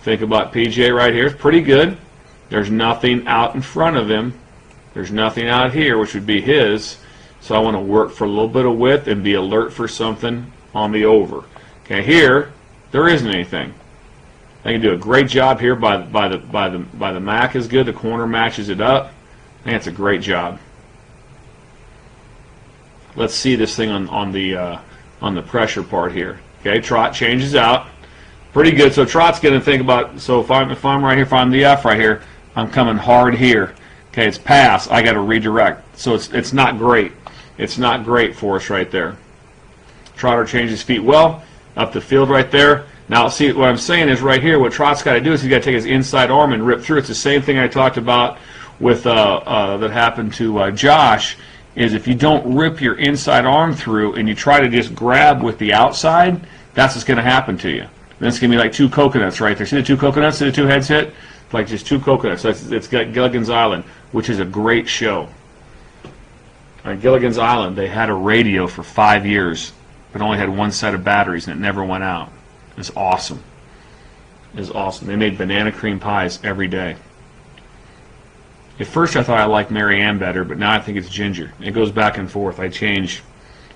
think about PJ right here. It's pretty good. There's nothing out in front of him. There's nothing out here, which would be his. So I want to work for a little bit of width and be alert for something on the over. Okay, here there isn't anything. They can do a great job here by the Mac is good. The corner matches it up. I think it's a great job. Let's see this thing on the pressure part here. Okay, Trot changes out. Pretty good. So Trot's going to think about. So if I'm right here, if I'm the F right here, I'm coming hard here. Okay, it's pass. I got to redirect. So it's not great. It's not great for us right there. Trotter changes feet well up the field right there. Now, see, what I'm saying is right here, what Trot's got to do is he's got to take his inside arm and rip through. It's the same thing I talked about with that happened to Josh, is if you don't rip your inside arm through and you try to just grab with the outside, that's what's going to happen to you. Then it's going to be like 2 coconuts right there. See the 2 coconuts? See the 2 heads hit? It's like just 2 coconuts. So it's got Gilligan's Island, which is a great show. On Gilligan's Island, they had a radio for 5 years, but only had 1 set of batteries, and it never went out. It's awesome. It's awesome. They made banana cream pies every day. At first I thought I liked Mary Ann better, but now I think it's ginger. It goes back and forth. I change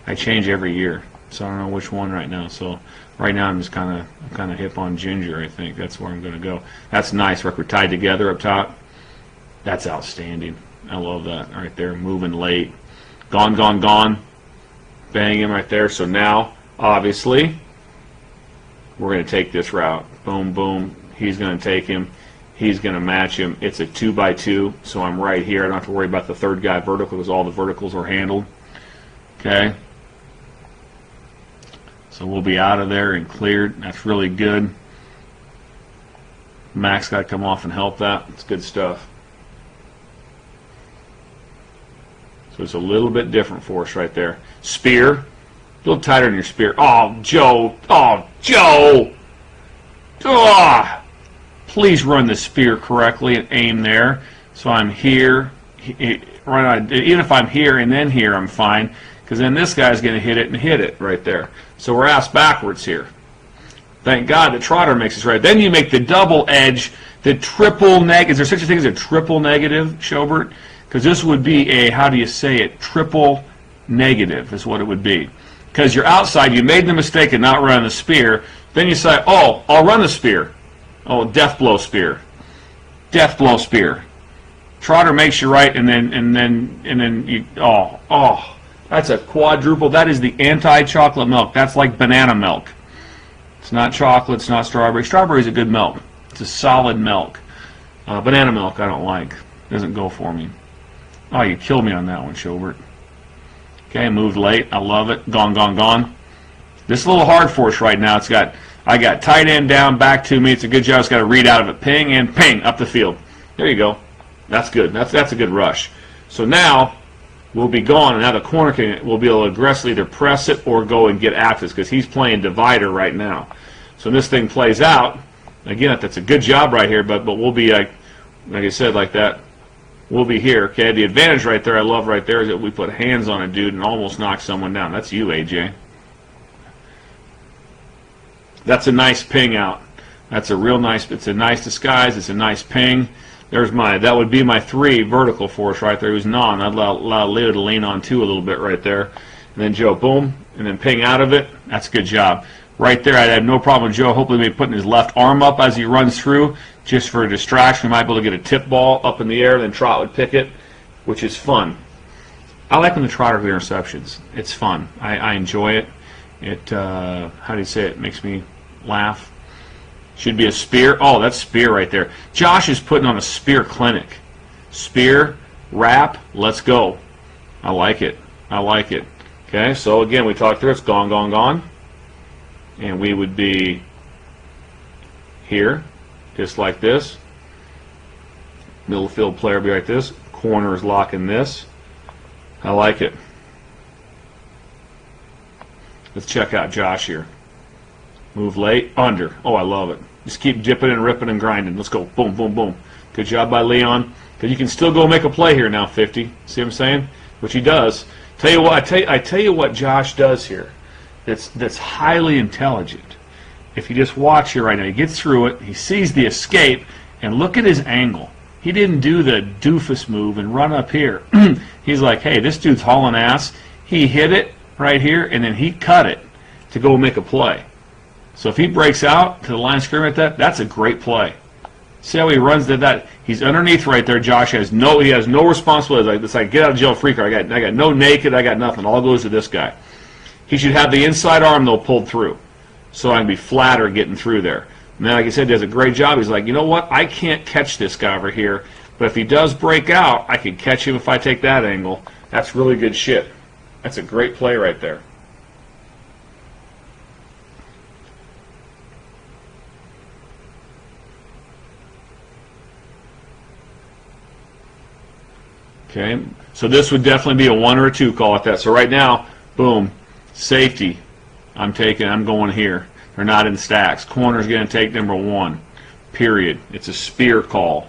every year. So I don't know which one right now. So right now I'm just kind of hip on ginger, I think. That's where I'm going to go. That's nice. We're tied together up top. That's outstanding. I love that right there. Moving late. Gone, gone, gone. Bang him right there. So now, obviously, we're going to take this route. Boom, boom. He's going to take him. He's going to match him. It's a 2x2, so I'm right here. I don't have to worry about the third guy vertical because all the verticals are handled. Okay. So we'll be out of there and cleared. That's really good. Mac's got to come off and help that. It's good stuff. So it's a little bit different for us right there. Spear. A little tighter in your spear. Oh, Joe. Oh, Joe. Oh. Please run the spear correctly and aim there. So I'm here, even if I'm here and then here, I'm fine, because then this guy's going to hit it and hit it right there. So we're ass backwards here. Thank God the trotter makes us right. Then you make the double edge, the triple negative. Is there such a thing as a triple negative, Schobert? Because this would be a, how do you say it, triple negative is what it would be. Because you're outside, you made the mistake of not running the spear, then you say, oh, I'll run the spear. Oh, death blow spear. Death blow spear. Trotter makes you right, and then you, oh, that's a quadruple. That is the anti-chocolate milk. That's like banana milk. It's not chocolate, it's not strawberry. Strawberry is a good milk. It's a solid milk. Banana milk I don't like. Doesn't go for me. Oh, you killed me on that one, Schobert. Okay, moved late. I love it. Gone, gone, gone. This is a little hard for us right now. I got tight end down, back to me. It's a good job. It's got to read out of it. Ping and ping up the field. There you go. That's good. That's a good rush. So now we'll be gone, and now the corner will be able to aggressively either press it or go and get after this because he's playing divider right now. So when this thing plays out, again, that's a good job right here, but we'll be, like I said, like that. We'll be here, okay? The advantage right there, I love right there, is that we put hands on a dude and almost knock someone down. That's you, AJ. That's a nice ping out. That's a real nice, it's a nice disguise, it's a nice ping. There's that would be my 3 vertical force right there. He was non. I'd allow Leo to lean on 2 a little bit right there. And then Joe, boom, and then ping out of it. That's a good job. Right there, I'd have no problem with Joe hopefully maybe putting his left arm up as he runs through, just for a distraction. We might be able to get a tip ball up in the air, then Trot would pick it, which is fun. I like when the Trotter do interceptions. It's fun. I enjoy it. It, how do you say it? Makes me laugh. Should be a spear. Oh, that's spear right there. Josh is putting on a spear clinic. Spear, wrap, let's go. I like it. I like it. Okay, so again, we talked through. It's gone, gone, gone. And we would be here, just like this. Middle field player would be like this. Corner is locking this. I like it. Let's check out Josh here. Move late, under. Oh, I love it. Just keep dipping and ripping and grinding. Let's go. Boom, boom, boom. Good job by Leon. Because you can still go make a play here now, 50. See what I'm saying? Which he does. Tell you what, I tell you what Josh does here. That's highly intelligent. If you just watch here right now, he gets through it. He sees the escape, and look at his angle. He didn't do the doofus move and run up here. He's like, hey, this dude's hauling ass. He hit it right here, and then he cut it to go make a play. So if he breaks out to the line of scrimmage like that, that's a great play. See how he runs to that? He's underneath right there. Josh he has no responsibility. It's like get out of jail free card. I got no naked. I got nothing. All goes to this guy. He should have the inside arm though pulled through, so I can be flatter getting through there. And then, like I said, he does a great job. He's like, you know what? I can't catch this guy over here, but if he does break out, I can catch him if I take that angle. That's really good shit. That's a great play right there. Okay, so this would definitely be a 1 or a 2 call at that. So right now, boom, safety. I'm going here. They're not in stacks. Corner's going to take number 1. Period. It's a spear call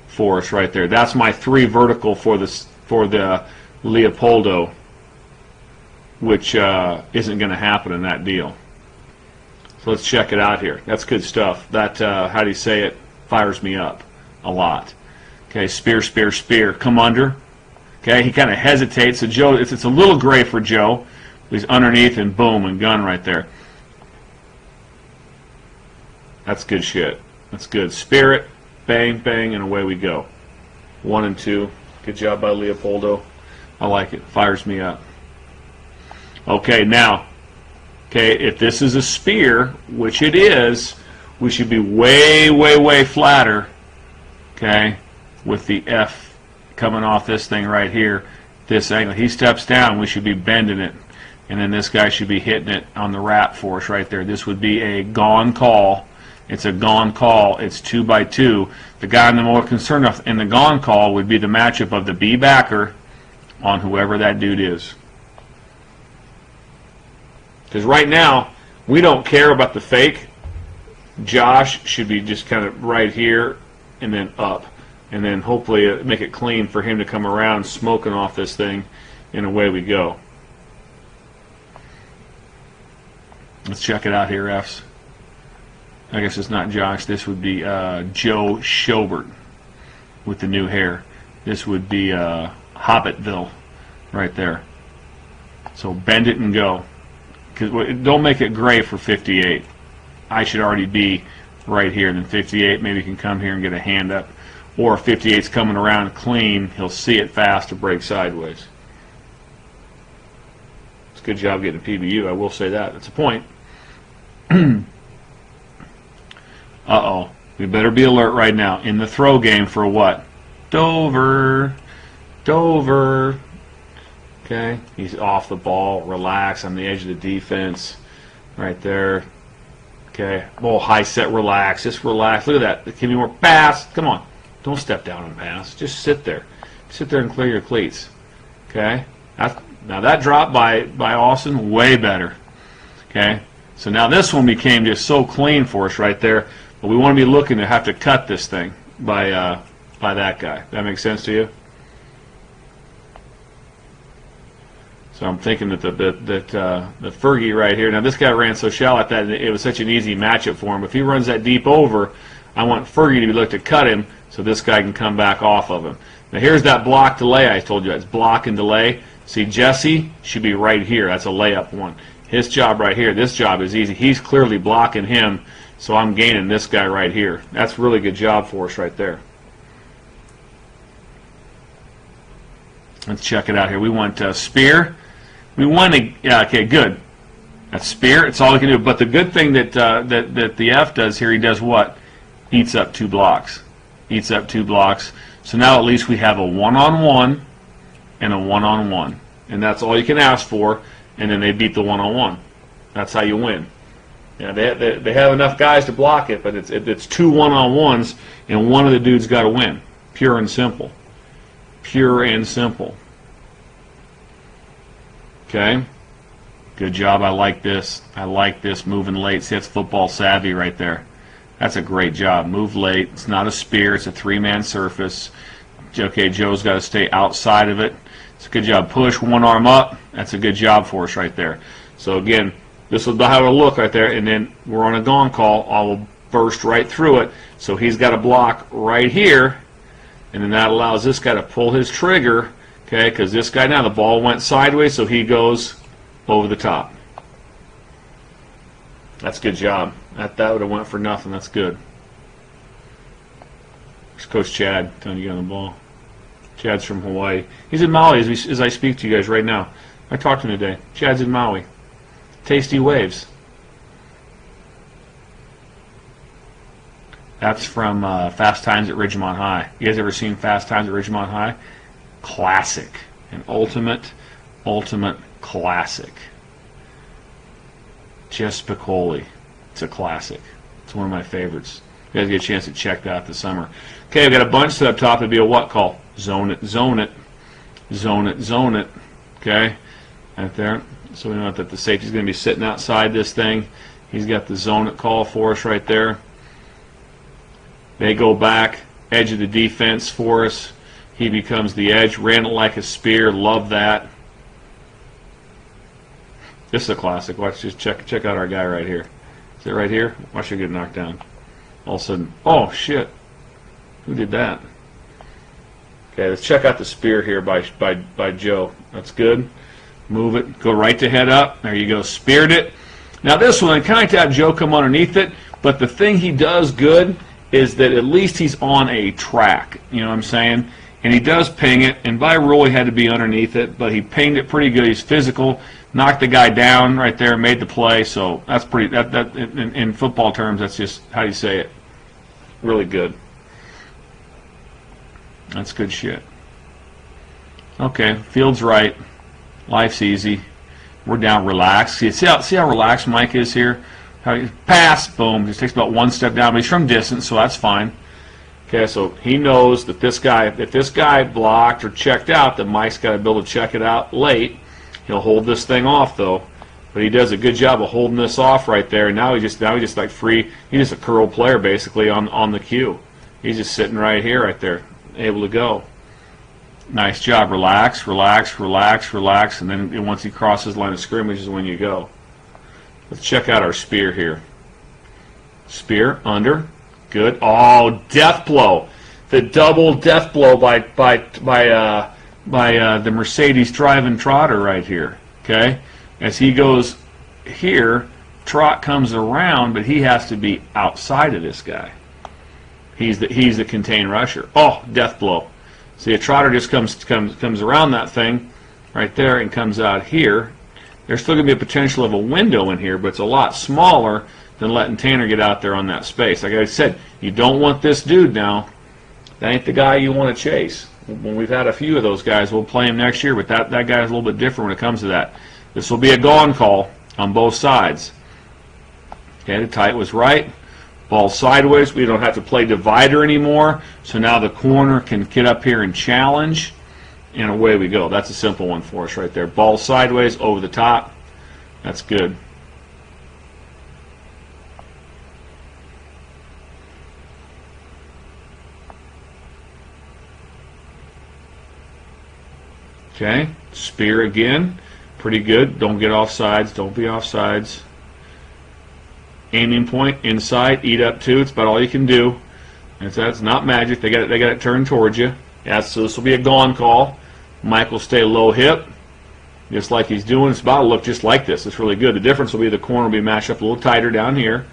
for us right there. That's my 3 vertical for the Leopoldo, which isn't going to happen in that deal. So let's check it out here. That's good stuff. That how do you say it? Fires me up a lot. Okay, spear, spear, spear. Come under. Okay, he kind of hesitates. So Joe, it's a little gray for Joe. He's underneath and boom and gun right there. That's good shit. That's good. Spirit, bang, bang, and away we go. 1 and 2. Good job by Leopoldo. I like it. Fires me up. Okay, now, if this is a spear, which it is, we should be way, way, way flatter. Okay, with the F coming off this thing right here, this angle. He steps down, we should be bending it. And then this guy should be hitting it on the wrap for us right there. This would be a gone call. It's a gone call. It's 2 by 2. The guy I'm more concerned with in the gone call would be the matchup of the B backer on whoever that dude is. Because right now, we don't care about the fake. Josh should be just kind of right here and then up. and then hopefully make it clean for him to come around smoking off this thing, and away we go. Let's check it out here, refs. I guess it's not Josh. This would be Joe Schobert with the new hair. This would be Hobbitville right there. So bend it and go. Don't make it gray for 58. I should already be right here. And then 58 maybe can come here and get a hand up. Or if 58's coming around clean, he'll see it fast to break sideways. It's a good job getting a PBU, I will say that. That's a point. Uh-oh. We better be alert right now. In the throw game for what? Dover. Dover. Okay. He's off the ball. Relax on the edge of the defense. Right there. Okay. Oh, high set, relax. Just relax. Look at that. Give me more pass. Come on. Don't step down and pass. Just sit there. Sit there and clear your cleats. Okay. Now that drop by Austin, way better. Okay. So now this one became just so clean for us right there. But we want to be looking to have to cut this thing by that guy. That makes sense to you? So I'm thinking that the Fergie right here. Now this guy ran so shallow at that it was such an easy matchup for him. If he runs that deep over, I want Fergie to be looked to cut him so this guy can come back off of him. Now here's that block delay I told you. It's block and delay. See, Jesse should be right here. That's a layup one. His job right here. This job is easy. He's clearly blocking him. So I'm gaining this guy right here. That's a really good job for us right there. Let's check it out here. We want spear. We want to, yeah, okay, good. That's spear. It's all we can do. But the good thing that the F does here, he does what? Eats up 2 blocks. Eats up 2 blocks. So now at least we have a one-on-one and a one-on-one. And that's all you can ask for. And then they beat the one-on-one. That's how you win. Yeah, they have enough guys to block it, but it's 2 one-on-ones, and one of the dudes got to win. Pure and simple. Pure and simple. Okay? Good job. I like this. I like this. Moving late. See, that's football savvy right there. That's a great job. Move late. It's not a spear. It's a 3-man surface. Okay, Joe's got to stay outside of it. It's a good job. Push, one arm up. That's a good job for us right there. So, again, this will how it'll look right there, and then we're on a gong call. I will burst right through it. So he's got a block right here, and then that allows this guy to pull his trigger, okay, because this guy now, the ball went sideways, so he goes over the top. That's a good job. That would have went for nothing. That's good. It's Coach Chad telling you to get on the ball. Chad's from Hawaii. He's in Maui as I speak to you guys right now. I talked to him today. Chad's in Maui. Tasty waves. That's from Fast Times at Ridgemont High. You guys ever seen Fast Times at Ridgemont High? Classic. An ultimate classic. Jess Piccoli. It's a classic. It's one of my favorites. You guys get a chance to check that out this summer. Okay, we've got a bunch set up top. It'd be a what call? Zone it, zone it. Zone it, zone it. Okay? Right there. So we know that the safety's going to be sitting outside this thing. He's got the zone it call for us right there. They go back, edge of the defense for us. He becomes the edge. Ran it like a spear. Love that. This is a classic. Watch, just check out our guy right here. Is it right here? Watch him get knocked down. All of a sudden, oh shit! Who did that? Okay, let's check out the spear here by Joe. That's good. Move it. Go right to head up. There you go. Speared it. Now this one, I kind of have Joe come underneath it, but the thing he does good is that at least he's on a track. You know what I'm saying? And he does ping it, and by rule he had to be underneath it, but he pinged it pretty good. He's physical, knocked the guy down right there, made the play. So that's pretty. That in football terms, that's just how you say it. Really good. That's good shit. Okay, field's right. Life's easy. We're down, relaxed. See how relaxed Mike is here? How he, pass, boom. Just takes about one step down, but he's from distance, so that's fine. Okay, so he knows that this guy, if this guy blocked or checked out, that Mike's got to be able to check it out late. He'll hold this thing off though, but he does a good job of holding this off right there. And now he's just like free. He's just a curl player basically on the cue. He's just sitting right here, right there. able to go. Nice job. Relax, relax, relax, relax, and then once he crosses the line of scrimmage is when you go. Let's check out our spear here. Spear, under, good. Oh, death blow. The double death blow by the Mercedes driving trotter right here. Okay, as he goes here, trot comes around, but he has to be outside of this guy. He's the contained rusher. Oh, death blow. See, a trotter just comes around that thing right there and comes out here. There's still going to be a potential of a window in here, but it's a lot smaller than letting Tanner get out there on that space. Like I said, you don't want this dude now. That ain't the guy you want to chase. When we've had a few of those guys, we'll play him next year, but that guy is a little bit different when it comes to that. This will be a gone call on both sides. Okay, the tight was right. Ball sideways. We don't have to play divider anymore. So now the corner can get up here and challenge, and away we go. That's a simple one for us right there. Ball sideways, over the top. That's good. Okay, spear again. Pretty good. Don't get off sides. Don't be off sides. Aiming point inside, eat up two. It's about all you can do. That's not magic. They got it turned towards you. Yeah, so this will be a gone call. Mike will stay low hip, just like he's doing. It's about to look just like this. It's really good. The difference will be the corner will be matched up a little tighter down here.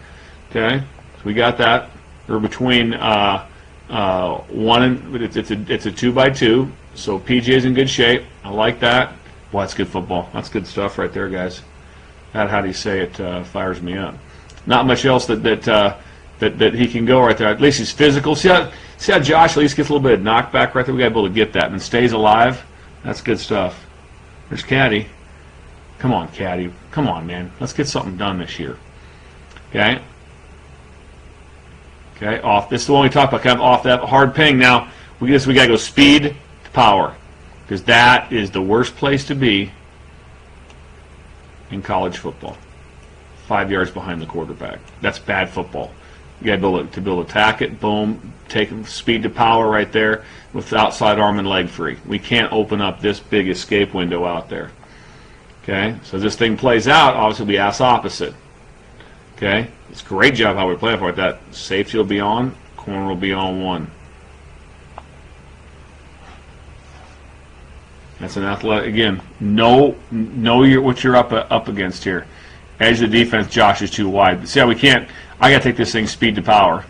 Okay, so we got that. We're between one and it's a 2x2. So PJ's in good shape. I like that. Well, that's good football. That's good stuff right there, guys. That, how do you say it, fires me up. Not much else that he can go right there. At least he's physical. See how Josh at least gets a little bit of knockback right there? We got to be able to get that and stays alive. That's good stuff. There's Caddy. Come on, Caddy. Come on, man. Let's get something done this year. Okay. Okay. Off. This is the one we talked about. Kind of off that hard ping. Now we got to go speed to power, because that is the worst place to be in college football. 5 yards behind the quarterback. That's bad football. You got to be able to attack it. Boom. Take speed to power right there with outside arm and leg free. We can't open up this big escape window out there. Okay. So this thing plays out. Obviously, we ass opposite. Okay. It's a great job how we're playing for it. That safety will be on. Corner will be on one. That's an athletic. Again, know what you're up against here. Edge of the defense, Josh is too wide. But see how we can't. I got to take this thing speed to power.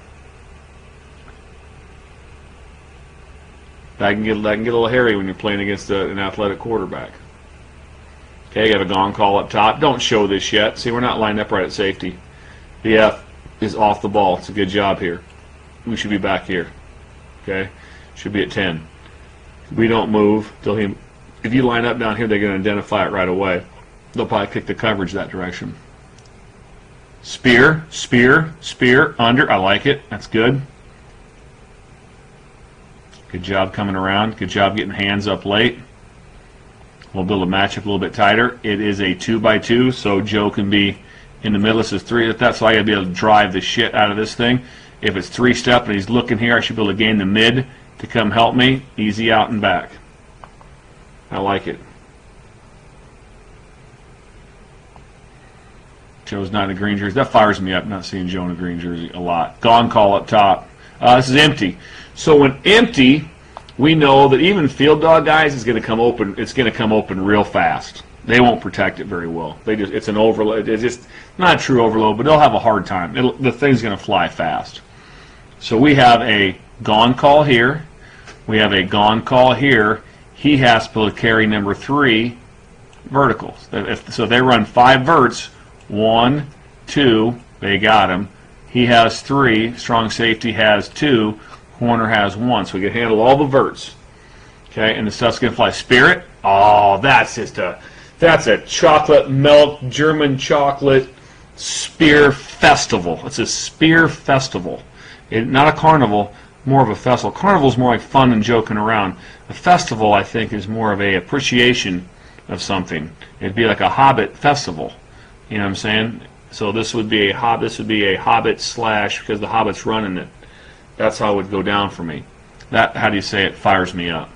That can get a little hairy when you're playing against an athletic quarterback. Okay, got a gong call up top. Don't show this yet. See, we're not lined up right at safety. The F is off the ball. It's a good job here. We should be back here. Okay, should be at 10. We don't move till he. If you line up down here, they're going to identify it right away. They'll probably kick the coverage that direction. Spear, spear, spear, under. I like it. That's good. Good job coming around. Good job getting hands up late. We'll build a matchup a little bit tighter. It is a 2x2, so Joe can be in the middle. This is 3. That's why I got to be able to drive the shit out of this thing. If it's 3-step and he's looking here, I should be able to gain the mid to come help me. Easy out and back. I like it. Joe's not in a green jersey. That fires me up, not seeing Joe in a green jersey a lot. Gone call up top. This is empty. So when empty, we know that even field dog guys is going to come open. It's going to come open real fast. They won't protect it very well. It's an overload. It's just not a true overload, but they'll have a hard time. The thing's going to fly fast. So we have a gone call here. We have a gone call here. He has to carry number 3 verticals. So if they run 5 verts. 1, 2, they got him. He has 3. Strong safety has 2. Corner has 1. So we can handle all the verts. Okay, and the stuff's gonna fly. Spirit. Oh, that's a chocolate milk German chocolate spear festival. It's a spear festival. Not a carnival, more of a festival. Carnival's more like fun and joking around. A festival, I think, is more of a appreciation of something. It'd be like a Hobbit festival. You know what I'm saying? So this would be a Hobbit slash, because the Hobbit's running it. That's how it would go down for me. that, how do you say it, fires me up.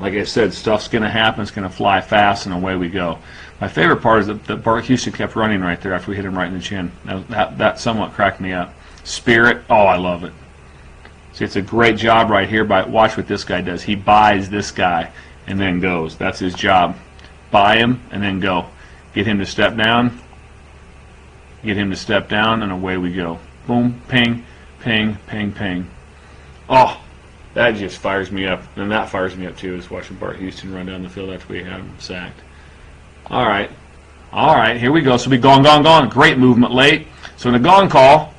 Like I said, stuff's going to happen. It's going to fly fast, and away we go. My favorite part is that Bart Houston kept running right there after we hit him right in the chin. That somewhat cracked me up. Spirit, oh, I love it. See, it's a great job right here. Watch what this guy does. He buys this guy and then goes. That's his job. Buy him and then go. Get him to step down. Get him to step down, and away we go. Boom, ping, ping, ping, ping. Oh, that just fires me up. And that fires me up too, is watching Bart Houston run down the field after we had him sacked. All right. All right, here we go. So we gone, gone, gone. Great movement late. So in a gone call,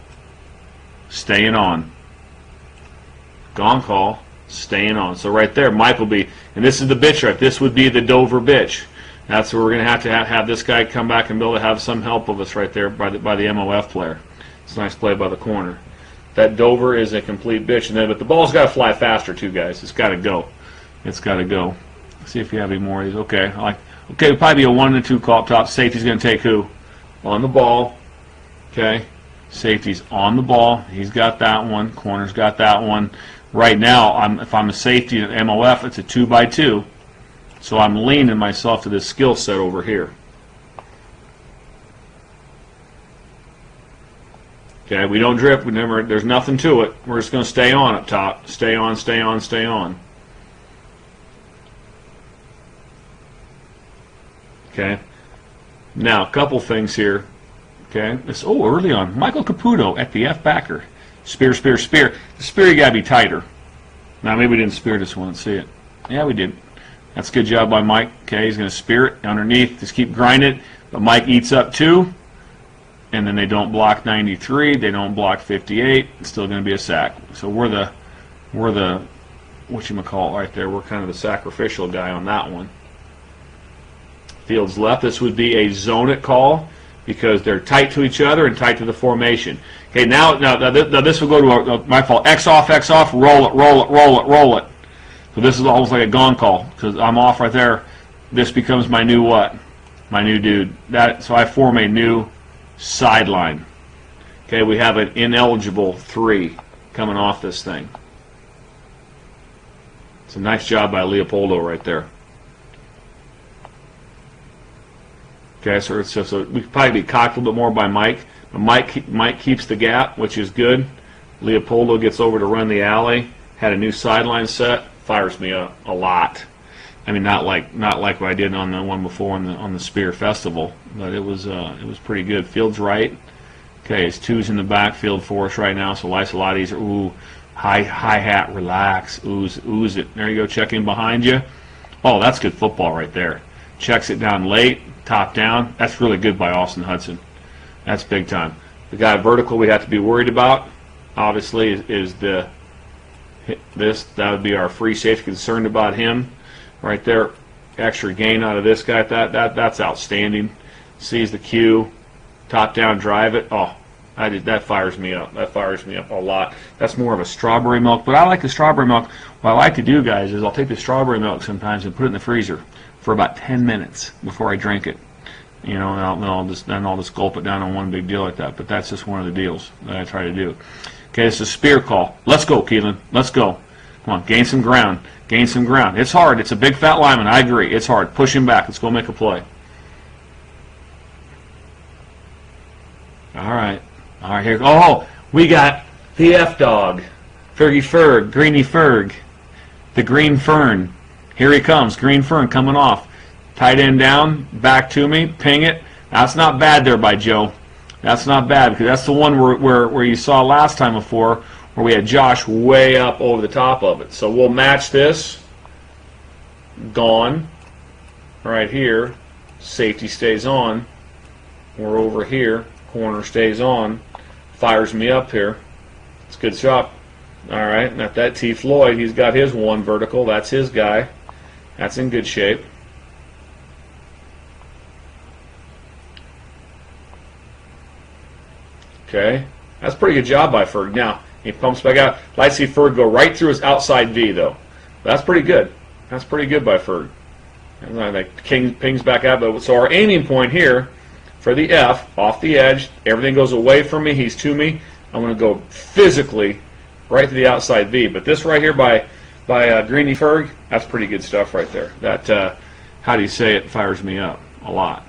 staying on. Gone call, staying on. So right there, Mike will be, and this is the bitch right. This would be the Dover bitch. That's where we're going to have this guy come back and be able to have some help of us right there by the MOF player. It's a nice play by the corner. That Dover is a complete bitch. And then, but the ball's got to fly faster too, guys. It's got to go. It's got to go. Let's see if you have any more of these. Okay, okay, probably be a 1 and 2 call up top. Safety's going to take who? On the ball. Okay, safety's on the ball. He's got that one. Corner's got that one. Right now, if I'm a safety at MOF, it's a 2x2. So I'm leaning myself to this skill set over here. Okay, we don't drift. There's nothing to it. We're just going to stay on up top. Stay on, stay on, stay on. Okay. Now, a couple things here. Okay. Early on. Michael Caputo at the F backer. Spear, spear, spear. The spear, you got to be tighter. Now, maybe we didn't spear this one. Let's see it. Yeah, we did. That's a good job by Mike. Okay, he's going to spear it underneath. Just keep grinding it. But Mike eats up 2. And then they don't block 93. They don't block 58. It's still going to be a sack. So we're the whatchamacallit right there. We're kind of the sacrificial guy on that one. Field's left. This would be a zone it call because they're tight to each other and tight to the formation. Okay, now this will go to my fault. X off, roll it, roll it, roll it, roll it. So this is almost like a gone call because I'm off right there. This becomes my new what? My new dude. So I form a new sideline. Okay, we have an ineligible 3 coming off this thing. It's a nice job by Leopoldo right there. Okay, so we could probably be cocked a little bit more by Mike. But Mike keeps the gap, which is good. Leopoldo gets over to run the alley. Had a new sideline set. Fires me up a lot. I mean, not like what I did on the one before on the Spear Festival, but it was pretty good. Field's right. Okay, it's 2's in the backfield for us right now, so life's a lot easier. Ooh, hi hat, relax, ooze it. There you go, check in behind you. Oh, that's good football right there. Checks it down late, top down. That's really good by Austin Hudson. That's big time. The guy vertical we have to be worried about, obviously, is that would be our free safety. Concerned about him. Right there, extra gain out of this guy. That's outstanding. Sees the cue, top down, drive it. Oh, that fires me up. That fires me up a lot. That's more of a strawberry milk, but I like the strawberry milk. What I like to do, guys, is I'll take the strawberry milk sometimes and put it in the freezer for about 10 minutes before I drink it. You know, and I'll just gulp it down on one big deal like that. But that's just one of the deals that I try to do. Okay, it's a spear call. Let's go, Keelan. Let's go. Come on, gain some ground. Gain some ground. It's hard. It's a big fat lineman. I agree. It's hard. Push him back. Let's go make a play. All right. All right, here. Oh, we got the F-Dog. Fergie Ferg. Greeny Ferg. The Green Fern. Here he comes. Green Fern coming off. Tight end down. Back to me. Ping it. That's not bad there by Joe. That's not bad because that's the one where you saw last time before where we had Josh way up over the top of it. So we'll match this. Gone. Right here. Safety stays on. We're over here. Corner stays on. Fires me up here. It's a good shot. All right. Not that T. Floyd. He's got his 1 vertical. That's his guy. That's in good shape. Okay. That's a pretty good job by Ferg. Now, he pumps back out. I'd like to see Ferg go right through his outside V, though. That's pretty good. That's pretty good by Ferg. And like King pings back out. But so our aiming point here for the F, off the edge, everything goes away from me. He's to me. I'm going to go physically right to the outside V. But this right here by Greeny Ferg, that's pretty good stuff right there. That, how do you say it, fires me up a lot.